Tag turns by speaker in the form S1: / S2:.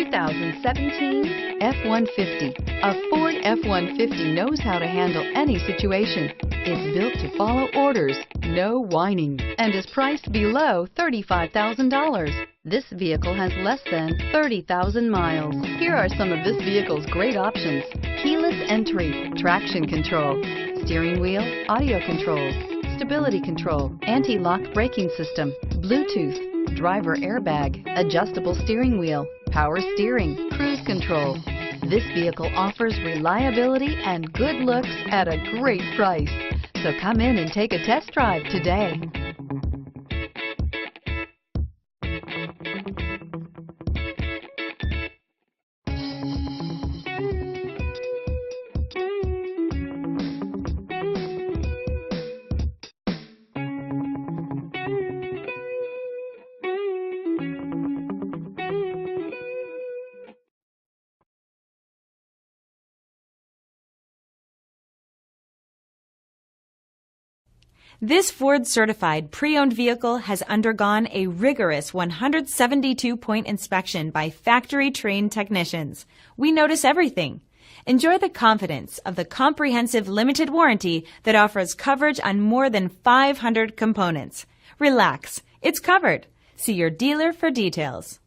S1: 2017 F-150. A Ford F-150 knows how to handle any situation. It's built to follow orders, no whining, and is priced below $35,000. This vehicle has less than 30,000 miles. Here are some of this vehicle's great options: keyless entry, traction control, steering wheel audio controls, stability control, anti-lock braking system, Bluetooth, driver airbag, adjustable steering wheel, power steering, cruise control. This vehicle offers reliability and good looks at a great price. So come in and take a test drive today.
S2: This Ford-certified pre-owned vehicle has undergone a rigorous 172-point inspection by factory-trained technicians. We notice everything. Enjoy the confidence of the comprehensive limited warranty that offers coverage on more than 500 components. Relax, it's covered. See your dealer for details.